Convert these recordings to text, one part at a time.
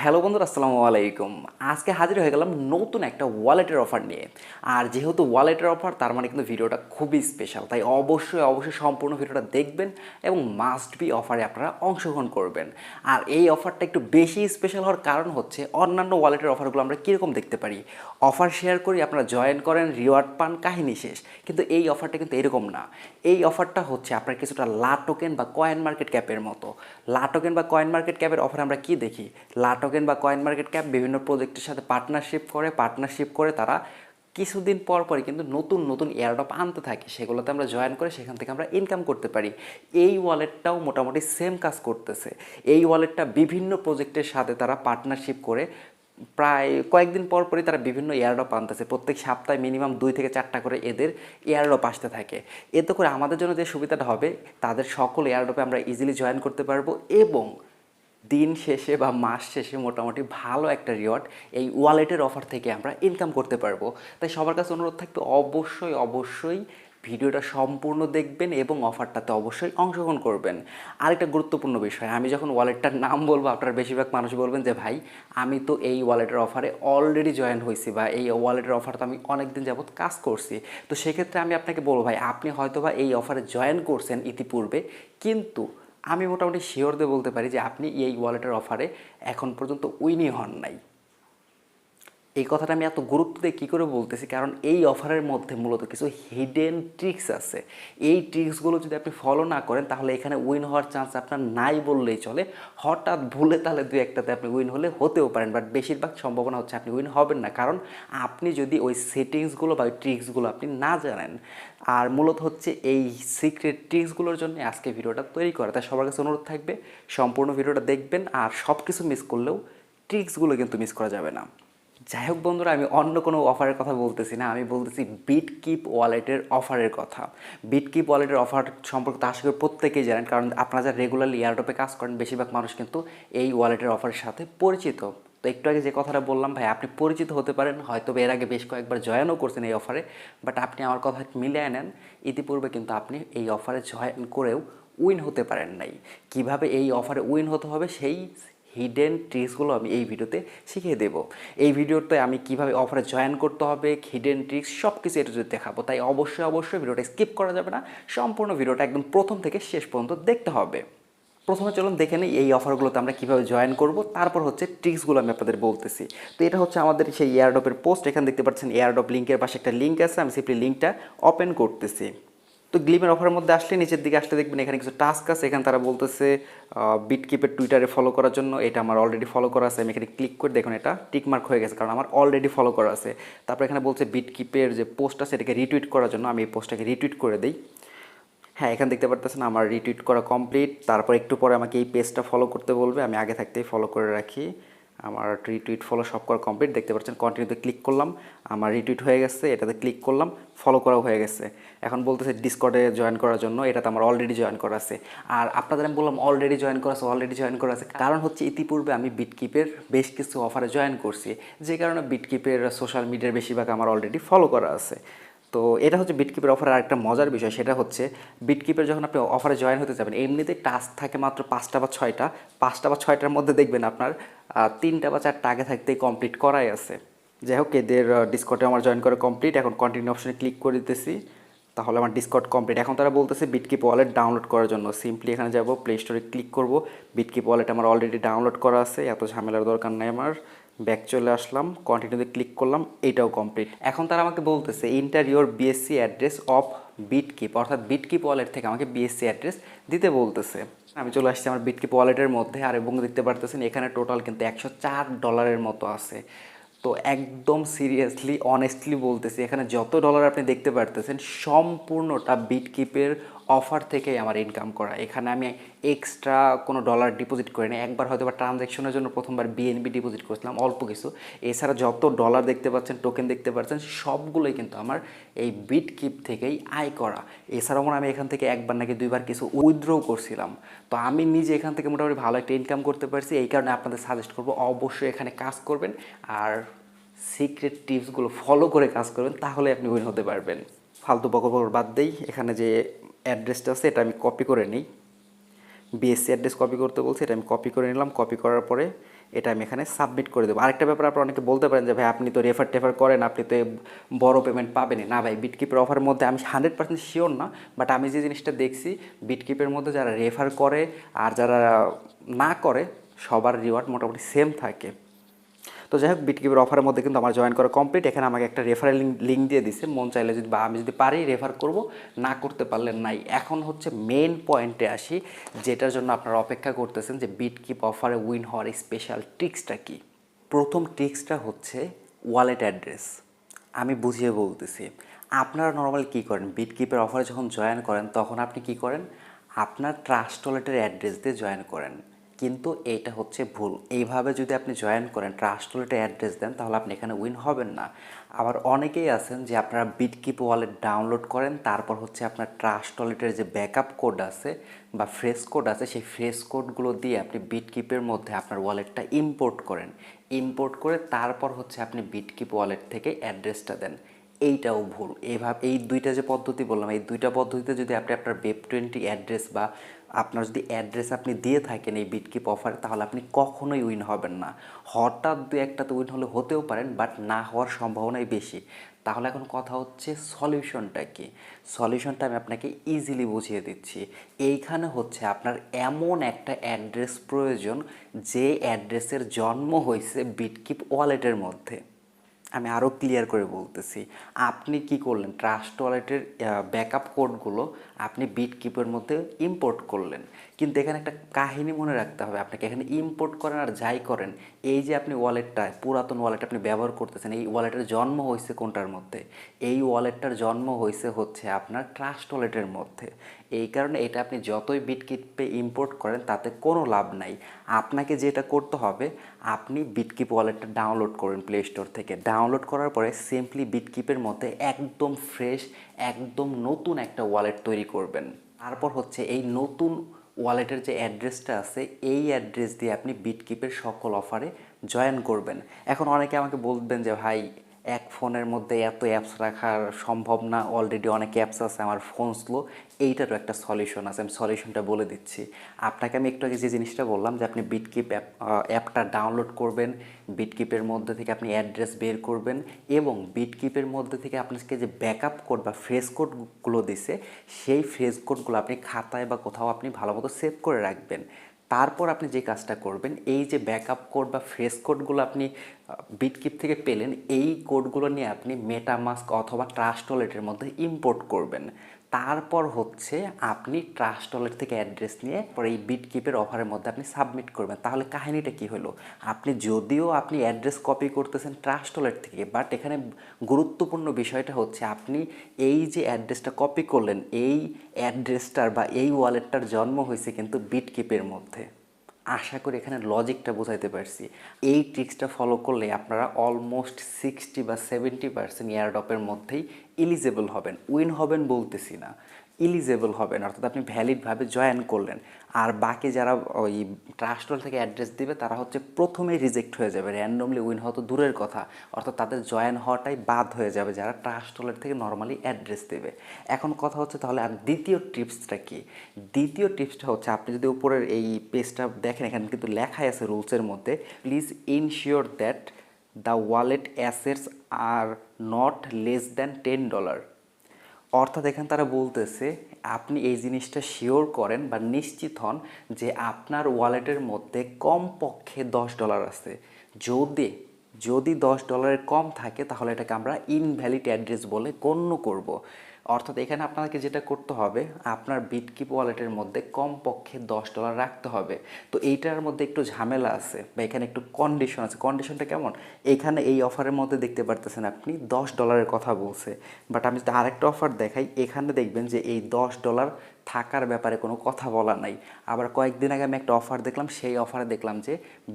Hello বন্ধুরা, আসসালামু আলাইকুম। আজকে হাজির হয়ে গেলাম নতুন একটা ওয়ালেটের অফার নিয়ে। আর যেহেতু ওয়ালেটের অফার, তার মানে কিন্তু ভিডিওটা খুবই স্পেশাল, তাই অবশ্যই সম্পূর্ণ ভিডিওটা দেখবেন এবং মাস্ট বি অফারে আপনারা অংশগ্রহণ করবেন। আর এই অফারটা একটু বেশি স্পেশাল হওয়ার কারণ হচ্ছে অন্যান্য ওয়ালেটের অফারগুলো আমরা কীরকম দেখতে পারি, অফার শেয়ার করি, আপনারা জয়েন করেন, রিওয়ার্ড পান, কাহিনী শেষ। কিন্তু এই অফারটা কিন্তু এরকম না। এই অফারটা হচ্ছে আপনার কিছুটা লা টোকেন বা কয়েন মার্কেট ক্যাপের মতো। লা টোকেন বা কয়েন মার্কেট ক্যাপের অফার আমরা কি দেখি, লা টোকেন বা কয়েন মার্কেট ক্যাপ বিভিন্ন প্রজেক্টের সাথে পার্টনারশিপ করে তারা কিছুদিন পর পরই কিন্তু নতুন নতুন এয়ারড্রপ আনতে থাকে, সেগুলোতে আমরা জয়েন করে সেখান থেকে আমরা ইনকাম করতে পারি। এই ওয়ালেটটাও মোটামুটি সেম কাজ করতেছে। এই ওয়ালেটটা বিভিন্ন প্রজেক্টের সাথে তারা পার্টনারশিপ করে প্রায় কয়েকদিন পর পরই তারা বিভিন্ন এয়ারড্রপ আনতেছে। প্রত্যেক সপ্তাহে মিনিমাম 2 থেকে 4টা করে এদের এয়ারড্রপ আসতে থাকে। এতে করে আমাদের জন্য যে সুবিধাটা হবে, তাদের সকল এয়ারড্রপে আমরা ইজিলি জয়েন করতে পারবো এবং দিন শেষে বা মাস শেষে মোটামুটি ভালো একটা রিওয়ার্ড এই ওয়ালেটের অফার থেকে আমরা ইনকাম করতে পারবো। তাই সবার কাছে অনুরোধ থাকবে, অবশ্যই ভিডিওটা সম্পূর্ণ দেখবেন এবং অফারটাতে অবশ্যই অংশগ্রহণ করবেন। আরেকটা গুরুত্বপূর্ণ বিষয়, আমি যখন ওয়ালেটটার নাম বলবো, আপনারা বেশিরভাগ মানুষ বলবেন যে ভাই, আমি তো এই ওয়ালেটের অফারে অলরেডি জয়েন হয়েছি বা এই ওয়ালেটের অফার তো আমি অনেক দিন যাবত কাজ করছি। তো সেক্ষেত্রে আমি আপনাকে বলবো, ভাই আপনি হয়তো বা এই অফারে জয়েন করছেন ইতিপূর্বে, কিন্তু আমি মোটামুটি শিওর দিয়ে বলতে পারি যে আপনি এই ওয়ালেটের অফারে এখন পর্যন্ত উইনই হন নাই। এই কথাটা আমি এত গুরুত্ব দিয়ে কী করে বলতেছি, কারণ এই অফারের মধ্যে মূলত কিছু হিডেন ট্রিক্স আছে। এই ট্রিক্সগুলো যদি আপনি ফলো না করেন, তাহলে এখানে উইন হওয়ার চান্স আপনার নাই বললেই চলে। হঠাৎ ভুলে তাহলে দু একটাতে আপনি উইন হলে হতেও পারেন, বাট বেশিরভাগ সম্ভাবনা হচ্ছে আপনি উইন হবেন না, কারণ আপনি যদি ওই সেটিংসগুলো বা ওই ট্রিক্সগুলো আপনি না জানেন। আর মূলত হচ্ছে এই সিক্রেট ট্রিক্সগুলোর জন্য আজকে ভিডিওটা তৈরি করা। তাই সবার কাছে অনুরোধ থাকবে, সম্পূর্ণ ভিডিওটা দেখবেন, আর সব কিছু মিস করলেও ট্রিক্সগুলো কিন্তু মিস করা যাবে না। যাই হোক বন্ধুরা, আমি অন্য কোনো অফারের কথা বলতেছি না, আমি বলতেছি বিটকিপ ওয়ালেটের অফারের কথা। বিটকিপ ওয়ালেটের অফার সম্পর্কে তো আশা করি প্রত্যেকেই জানেন, কারণ আপনারা যারা রেগুলারলি এয়ারড্রপে কাজ করেন, বেশিরভাগ মানুষ কিন্তু এই ওয়ালেটের অফারের সাথে পরিচিত। তো একটু আগে যে কথাটা বললাম, ভাই আপনি পরিচিত হতে পারেন, হয়তো এর আগে বেশ কয়েকবার জয়েনও করছেন এই অফারে, বাট আপনি আমার কথা মিলিয়ে নেন, ইতিপূর্বে কিন্তু আপনি এই অফারে জয়েন করেও উইন হতে পারেন নাই। কিভাবে এই অফারে উইন হতে হবে সেই হিডেন ট্রিক্সগুলো আমি এই ভিডিওতে শিখিয়ে দেব। এই ভিডিওতে আমি কিভাবে অফারে জয়েন করতে হবে, হিডেন ট্রিক্স সব কিছু এটা যদি দেখাবো, তাই অবশ্যই ভিডিওটা স্কিপ করা যাবে না। সম্পূর্ণ ভিডিওটা একদম প্রথম থেকে শেষ পর্যন্ত দেখতে হবে। প্রথমে চলুন দেখে নিই এই অফারগুলোতে আমরা কীভাবে জয়েন করব, তারপর হচ্ছে ট্রিক্সগুলো আমি আপনাদের বলতেছি। তো এটা হচ্ছে আমাদের সেই এয়ারড্রপের পোস্ট। এখানে দেখতে পাচ্ছেন এয়ারড্রপ লিঙ্কের পাশে একটা লিঙ্ক আছে, আমি সিম্পলি লিঙ্কটা ওপেন করতেছি। তো গ্লিমের অফারের মধ্যে আসলে নিচের দিকে আসলে দেখবেন এখানে কিছু টাস্ক আছে। এখানে তারা বলতেছে বিটকিপের টুইটারে ফলো করার জন্য, এটা আমার অলরেডি ফলো করা আছে। আমি এখানে ক্লিক করে দেখুন এটা টিকমার্ক হয়ে গেছে, কারণ আমার অলরেডি ফলো করা আছে। তারপর এখানে বলছে বিটকিপের যে পোস্ট আছে এটাকে রিটুইট করার জন্য, আমি এই পোস্টটাকে রিটুইট করে দিই। হ্যাঁ, এখানে দেখতে পারতেছেন আমার রিটুইট করা কমপ্লিট। তারপর একটু পরে আমাকে এই পেজটা ফলো করতে বলবে, আমি আগে থাকতেই ফলো করে রাখি। আমার রিটুইট ফলো সব করা কমপ্লিট, দেখতে পাচ্ছেন কন্টিনিউতে ক্লিক করলাম, আমার রিটুইট হয়ে গেছে, এটাতে ক্লিক করলাম, ফলো করাও হয়ে গেছে। এখন বলতেছে ডিসকর্ডে জয়েন করার জন্য, এটাতে আমার অলরেডি জয়েন করা আছে। আর আপনাদের আমি বললাম অলরেডি জয়েন করা আছে, কারণ হচ্ছে ইতিপূর্বে আমি বিটকিপের বেশ কিছু অফারে জয়েন করছি, যে কারণে বিটকিপের সোশ্যাল মিডিয়ার বেশিরভাগ আমার অলরেডি ফলো করা আছে। তো এটা হচ্ছে বিটকিপের অফারের আরেকটা মজার বিষয়, সেটা হচ্ছে বিটকিপের যখন আপনি অফারে জয়েন হতে যাবেন, এমনিতেই টাস্ক থাকে মাত্র 5টা বা 6টার মধ্যে দেখবেন আপনার 3টা বা 4টা আগে থাকতেই কমপ্লিট করাই আছে। যাই হোক, এদের ডিসকর্ডে আমার জয়েন করা কমপ্লিট। এখন কন্টিনিউ অপশনে ক্লিক করে দিতেছি, তাহলে আমার ডিসকর্ড কমপ্লিট। এখন তারা বলতেছে বিটকিপ ওয়ালেট ডাউনলোড করার জন্য, সিম্পলি এখানে যাব, প্লে স্টোরে ক্লিক করব। বিটকিপ ওয়ালেট আমার অলরেডি ডাউনলোড করা আছে, এত ঝামেলার দরকার নেই আমার। ব্যাক চলে আসলাম, কন্টিনিউতে ক্লিক করলাম, এইটাও কমপ্লিট। এখন তারা আমাকে বলতেছে enter your BSC address of BitKeep, অর্থাৎ বিটকিপ ওয়ালেট থেকে আমাকে বিএসসি অ্যাড্রেস দিতে বলতেছে। আমি চলে আসছি আমার বিটকিপ ওয়ালেটের মধ্যে, আর এবং দেখতে পারতেছেন এখানে টোটাল কিন্তু $104 মতো আছে। তো একদম সিরিয়াসলি অনেস্টলি বলতেছি, এখানে যত ডলার আপনি দেখতে পারতেছেন সম্পূর্ণটা বিটকিপের অফার থেকেই আমার ইনকাম করা। এখানে আমি এক্সট্রা কোনো ডলার ডিপোজিট করি না। একবার হয়তো বা ট্রানজ্যাকশনের জন্য প্রথমবার বিএনবি ডিপোজিট করেছিলাম অল্প কিছু। এছাড়া যত ডলার দেখতে পাচ্ছেন, টোকেন দেখতে পাচ্ছেন, সবগুলোই কিন্তু আমার এই বিটকিপ থেকেই আয় করা। এছাড়াও আমি এখান থেকে একবার নাকি 2বার কিছু উইথড্রও করছিলাম। তো আমি নিজে এখান থেকে মোটামুটি ভালো একটা ইনকাম করতে পারছি। এই কারণে আপনাদের সাজেস্ট করবো অবশ্যই এখানে কাজ করবেন, আর সিক্রেট টিপসগুলো ফলো করে কাজ করবেন, তাহলে আপনি উইন হতে পারবেন। ফালতু বকর বাদ দেই, এখানে যে অ্যাড্রেসটা আছে এটা আমি কপি করে নিই। বিএসসি অ্যাড্রেস কপি করতে বলছি, এটা আমি কপি করে নিলাম। কপি করার পরে এটা আমি এখানে সাবমিট করে দেবো। আরেকটা ব্যাপার, আপনারা অনেকে বলতে পারেন যে ভাই আপনি তো রেফার টেফার করেন, আপনি তো বড় পেমেন্ট পাবেনই না। ভাই বিটকিপের অফারের মধ্যে আমি 100% শিওর না, বাট আমি যে জিনিসটা দেখছি বিটকিপের মধ্যে যারা রেফার করে আর যারা না করে সবার রিওয়ার্ড মোটামুটি সেম থাকে। তো যাই হোক, বিটকিপের অফারের মধ্যে কিন্তু আমার জয়েন করা কমপ্লিট। এখানে আমাকে একটা রেফারেল লিঙ্ক দিয়ে দিছে, মন চাইলে যদি বা আমি যদি পারি রেফার করব, না করতে পারলে নাই। এখন হচ্ছে মেন পয়েন্টে আসি, যেটার জন্য আপনারা অপেক্ষা করতেছেন যে বিটকিপ অফারে উইন হওয়ার স্পেশাল ট্রিক্সটা কী। প্রথম ট্রিক্সটা হচ্ছে ওয়ালেট অ্যাড্রেস। আমি বুঝিয়ে বলতেছি। আপনারা নর্মালি কী করেন, বিটকিপের অফারে যখন জয়েন করেন তখন আপনি কি করেন, আপনার ট্রাস্ট ওয়ালেটের অ্যাড্রেস দিয়ে জয়েন করেন। কিন্তু এইটা হচ্ছে ভুল। এইভাবে যদি আপনি জয়েন করেন, ট্রাস্ট ওয়ালেটের অ্যাড্রেস দেন, তাহলে আপনি এখানে উইন হবেন না। আবার অনেকেই আছেন যে আপনারা বিটকিপ ওয়ালেট ডাউনলোড করেন, তারপর হচ্ছে আপনার ট্রাস্ট ওয়ালেটের যে ব্যাকআপ কোড আছে বা ফ্রেশ কোড আছে, সেই ফ্রেশ কোডগুলো দিয়ে আপনি বিটকিপের মধ্যে আপনার ওয়ালেটটা ইম্পোর্ট করেন। ইম্পোর্ট করে তারপর হচ্ছে আপনি বিটকিপ ওয়ালেট থেকে অ্যাড্রেসটা দেন। এইটাও ভুল। এইভাবে এই দুইটা যে পদ্ধতি বললাম, এই দুইটা পদ্ধতিতে যদি আপনি আপনার web20 অ্যাড্রেস বা আপনার যদি অ্যাড্রেস আপনি দিয়ে থাকেন এই বিটকিপ অফারে, তাহলে আপনি কখনোই উইন হবেন না। হঠাৎ দু একটা তো উইন হলে হতেও পারেন, বাট না হওয়ার সম্ভাবনাই বেশি। তাহলে এখন কথা হচ্ছে সলিউশনটা কি। সলিউশনটা আমি আপনাকে ইজিলি বুঝিয়ে দিচ্ছি। এইখানে হচ্ছে আপনার এমন একটা অ্যাড্রেস প্রয়োজন, যে অ্যাড্রেসের জন্ম হয়েছে বিটকিপ ওয়ালেটের মধ্যে। আমি আরও ক্লিয়ার করে বলতেছি। আপনি কি করলেন, ট্রাস্ট ওয়ালেটের ব্যাকআপ কোডগুলো আপনি বিটকিপের মধ্যে ইম্পোর্ট করলেন, কিন্তু এখানে একটা কাহিনী মনে রাখতে হবে আপনাকে। এখানে ইম্পোর্ট করেন আর যাই করেন, এই যে আপনি ওয়ালেটটা, পুরাতন ওয়ালেট আপনি ব্যবহার করতেছেন, এই ওয়ালেটের জন্ম হয়েছে কোনটার মধ্যে, এই ওয়ালেটটার জন্ম হয়েছে হচ্ছে আপনার ট্রাস্ট ওয়ালেটের মধ্যে। এই কারণে এটা আপনি যতই বিটকিপে ইম্পোর্ট করেন তাতে কোনো লাভ নাই। আপনাকে যেটা করতে হবে, আপনি বিটকিপ ওয়ালেটটা ডাউনলোড করুন প্লে স্টোর থেকে। ডাউনলোড করার পরে সিম্পলি বিটকিপের মধ্যে একদম ফ্রেশ, একদম নতুন একটা ওয়ালেট তৈরি করবেন। তারপর হচ্ছে এই নতুন ওয়ালেটের যে অ্যাড্রেসটা আছে, এই অ্যাড্রেস দিয়ে আপনি বিটকিপের সকল অফারে জয়েন করবেন। এখন অনেকে আমাকে বলবেন যে ভাই এক ফোনের মধ্যে এত অ্যাপস রাখা সম্ভব না, অলরেডি অনেক অ্যাপস আছে, আমার ফোন স্লো। এইটারও একটা সলিউশন আছে, আমি সলিউশনটা বলে দিচ্ছি আপনাকে। আমি একটু আগে যে জিনিসটা বললাম যে আপনি বিটকিপ অ্যাপটা ডাউনলোড করবেন, বিটকিপের মধ্যে থেকে আপনি অ্যাড্রেস বের করবেন, এবং বিটকিপের মধ্যে থেকে আপনাকে যে ব্যাকআপ কোড বা ফ্রেশ কোডগুলো দিছে, সেই ফ্রেশ কোডগুলো আপনি খাতায় বা কোথাও আপনি ভালো মতো সেভ করে রাখবেন। তারপর আপনি যে কাজটা করবেন, এই যে ব্যাকআপ কোড বা ফ্রেশ কোডগুলো আপনি বিটকিপ থেকে পেলেন, এই কোডগুলো নিয়ে আপনি মেটামাস্ক অথবা ট্রাস্ট ওয়ালেটের মধ্যে ইম্পোর্ট করবেন। তারপর হচ্ছে আপনি ট্রাস্ট ওয়ালেট থেকে অ্যাড্রেস নিয়ে পরে এই বিটকিপের অফারের মধ্যে আপনি সাবমিট করবেন। তাহলে কাহিনীটা কি হলো, আপনি যদিও আপনি অ্যাড্রেস কপি করতেছেন ট্রাস্ট ওয়ালেট থেকে, বাট এখানে গুরুত্বপূর্ণ বিষয়টা হচ্ছে আপনি এই যে অ্যাড্রেসটা কপি করলেন, এই অ্যাড্রেসটার বা এই ওয়ালেটটার জন্ম হয়েছে কিন্তু বিটকিপের মধ্যে। আশা করি এখানে লজিকটা বোঝাইতে পারছি। এই ট্রিক্সটা ফলো করলে আপনারা অলমোস্ট 60 বা 70% এয়ারড্রপের মধ্যেই এলিজেবল হবেন। উইন হবেন বলতেছি না, এলিজেবল হবেন, অর্থাৎ আপনি ভ্যালিডভাবে জয়েন করলেন। আর বাকি যারা ওই ট্রাস্ট ওয়ালেট থেকে অ্যাড্রেস দিবে, তারা হচ্ছে প্রথমেই রিজেক্ট হয়ে যাবে, র্যান্ডমলি উইন হওয়া তো দূরের কথা, অর্থাৎ তাদের জয়েন হওয়াটাই বাদ হয়ে যাবে যারা ট্রাস্ট ওয়ালেট থেকে নর্মালি অ্যাড্রেস দেবে। এখন কথা হচ্ছে তাহলে আর দ্বিতীয় টিপসটা কি। দ্বিতীয় টিপসটা হচ্ছে, আপনি যদি উপরের এই পেজটা দেখেন, এখানে কিন্তু লেখাই আছে রুলসের মধ্যে, please ensure that the wallet assets are not less than $10। অর্থাৎ এখানে তারা বলতেছে আপনি এই জিনিসটা শিওর করেন বা নিশ্চিত হন যে আপনার ওয়ালেটের মধ্যে কমপক্ষে $10 আছে। যদি যদি $10 কম থাকে, তাহলে এটাকে আমরা ইনভ্যালিড অ্যাড্রেস বলে গণ্য করব। অর্থাৎ এখানে আপনাকে যেটা করতে হবে, আপনার বিটকিপ ওয়ালেটের মধ্যে কমপক্ষে $10 রাখতে হবে। তো এইটার মধ্যে একটু ঝামেলা আছে বা এখানে একটু কন্ডিশন আছে। কন্ডিশনটা কেমন, এখানে এই অফারের মধ্যে দেখতে পারতেছেন আপনি $10 কথা বলছে, বাট আমি যদি আরেকটা অফার দেখাই, এখানে দেখবেন যে এই $10 থাকার ব্যাপারে কোনো কথা বলা নাই। আবার কয়েকদিন আগে আমি একটা অফার দেখলাম, সেই অফারে দেখলাম যে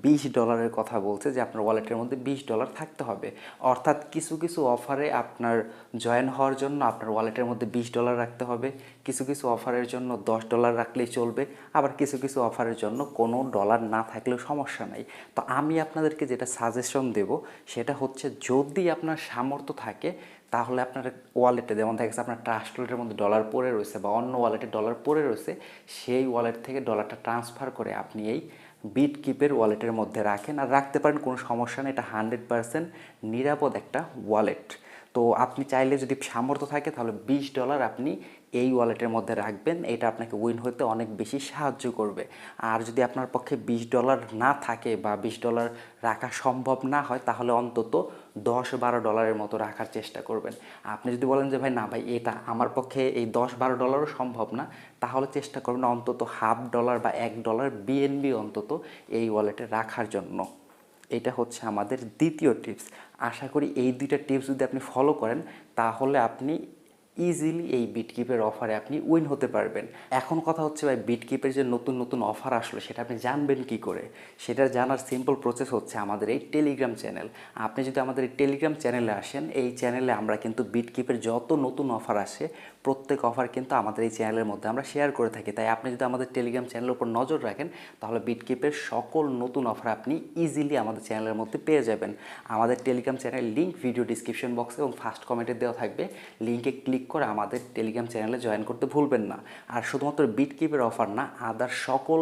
$20 কথা বলছে, যে আপনার ওয়ালেটের মধ্যে $20 থাকতে হবে। অর্থাৎ কিছু কিছু অফারে আপনার জয়েন হওয়ার জন্য আপনার ওয়ালেটের মধ্যে $20 রাখতে হবে, কিছু কিছু অফারের জন্য $10 রাখলেই চলবে, আবার কিছু কিছু অফারের জন্য কোনো ডলার না থাকলেও সমস্যা নাই। তো আমি আপনাদেরকে যেটা সাজেশন দেব, সেটা হচ্ছে যদি আপনার সামর্থ্য থাকে, তাহলে আপনার ওয়ালেটে যেমন দেখা গেছে আপনার ট্রাস্ট ওয়ালেটের মধ্যে ডলার পড়ে রয়েছে বা অন্য ওয়ালেটে ডলার পড়ে রয়েছে, সেই ওয়ালেট থেকে ডলারটা ট্রান্সফার করে আপনি এই বিটকিপের ওয়ালেটের মধ্যে রাখেন, আর রাখতে পারেন, কোনো সমস্যা নেই। এটা 100% নিরাপদ একটা ওয়ালেট। তো আপনি চাইলে যদি সামর্থ্য থাকে তাহলে $20 আপনি এই ওয়ালেটের মধ্যে রাখবেন। এটা আপনাকে উইন হতে অনেক বেশি সাহায্য করবে। আর যদি আপনার পক্ষে $20 না থাকে বা $20 রাখা সম্ভব না হয়, তাহলে অন্তত $10-12 মতো রাখার চেষ্টা করবেন। আপনি যদি বলেন যে ভাই না ভাই, এটা আমার পক্ষে এই $10-12ও সম্ভব না, তাহলে চেষ্টা করবেন অন্তত $0.5 বা $1 বিএনবি অন্তত এই ওয়ালেটে রাখার জন্য। এটা হচ্ছে আমাদের দ্বিতীয় টিপস। আশা করি এই দুইটা টিপস যদি আপনি ফলো করেন, তাহলে আপনি ইজিলি এই বিটকিপের অফারে আপনি উইন হতে পারবেন। এখন কথা হচ্ছে ভাই, বিটকিপের যে নতুন নতুন অফার আসলো সেটা আপনি জানবেন কি করে? সেটা জানার সিম্পল প্রসেস হচ্ছে আমাদের এই টেলিগ্রাম চ্যানেল। আপনি যদি আমাদের এই টেলিগ্রাম চ্যানেলে আসেন, এই চ্যানেলে আমরা কিন্তু বিটকিপের যত নতুন অফার আসে প্রত্যেক অফার কিন্তু আমাদের এই চ্যানেলের মধ্যে আমরা শেয়ার করে থাকি। তাই আপনি যদি আমাদের টেলিগ্রাম চ্যানেলের উপর নজর রাখেন, তাহলে বিটকিপের সকল নতুন অফার আপনি ইজিলি আমাদের চ্যানেলের মধ্যে পেয়ে যাবেন। আমাদের টেলিগ্রাম চ্যানেলের লিঙ্ক ভিডিও ডিসক্রিপশন বক্সে এবং ফার্স্ট কমেন্টে দেওয়া থাকবে। লিঙ্কে ক্লিক করে আমাদের টেলিগ্রাম চ্যানেলে জয়েন করতে ভুলবেন না। আর শুধুমাত্র বিটকিপের অফার না, আদার সকল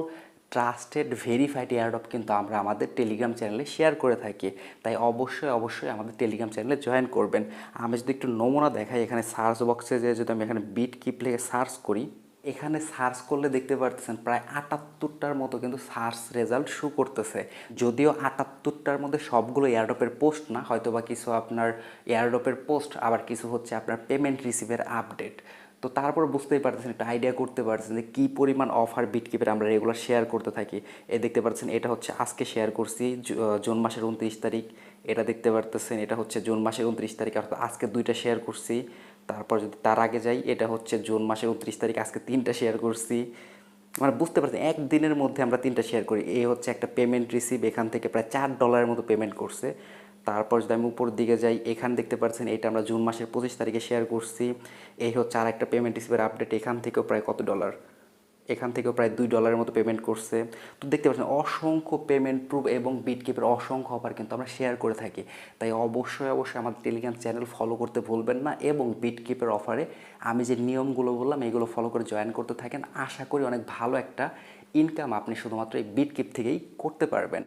ট্রাস্টেড ভেরিফাইড এয়ারড্রপ কিন্তু আমরা আমাদের টেলিগ্রাম চ্যানেলে শেয়ার করে থাকি। তাই অবশ্যই আমাদের টেলিগ্রাম চ্যানেলে জয়েন করবেন। আমি যদি একটু নমুনা দেখাই, এখানে সার্চ বক্সে যে যদি আমি এখানে বিটকিপ লিখে সার্চ করি, এখানে সার্চ করলে দেখতে পারতেছেন প্রায় 78টার মতো কিন্তু সার্চ রেজাল্ট শো করতেছে। যদিও 78টার মধ্যে সবগুলো এয়ারড্রপের পোস্ট না, হয়তো বা কিছু আপনার এয়ারড্রপের পোস্ট, আবার কিছু হচ্ছে আপনার পেমেন্ট রিসিভের আপডেট। তো তারপর বুঝতেই পারতেছেন, একটা আইডিয়া করতে পারছেন যে কী পরিমাণ অফার বিটকিপের আমরা রেগুলার শেয়ার করতে থাকি। দেখতে পাচ্ছেন এটা হচ্ছে আজকে শেয়ার করছি জুন মাসের 29 তারিখ। এটা দেখতে পারতেছেন এটা হচ্ছে জুন মাসের 29 তারিখ, অর্থাৎ আজকে 2টা শেয়ার করছি। তারপর যদি তার আগে যাই, এটা হচ্ছে জুন মাসের 29 তারিখ, আজকে 3টা শেয়ার করছি। মানে বুঝতে পারছেন একদিনের মধ্যে আমরা 3টা শেয়ার করি। এই হচ্ছে একটা পেমেন্ট রিসিভ, এখান থেকে প্রায় $4 মতো পেমেন্ট করছে। তারপর যদি আমি উপর দিকে যাই, এখানে দেখতে পাচ্ছেন এটা আমরা জুন মাসের 25 তারিখে শেয়ার করছি। এই হচ্ছে আর একটা পেমেন্ট রিসিভের আপডেট, এখান থেকেও প্রায় কত ডলার, এখান থেকেও প্রায় $2 মতো পেমেন্ট করছে। তো দেখতে পাচ্ছেন অসংখ্য পেমেন্ট প্রুফ এবং বিটকিপের অসংখ্য অফার কিন্তু আমরা শেয়ার করে থাকি। তাই অবশ্যই আমাদের টেলিগ্রাম চ্যানেল ফলো করতে ভুলবেন না, এবং বিটকিপের অফারে আমি যে নিয়মগুলো বললাম এইগুলো ফলো করে জয়েন করতে থাকেন। আশা করি অনেক ভালো একটা ইনকাম আপনি শুধুমাত্র এই বিটকিপ থেকেই করতে পারবেন।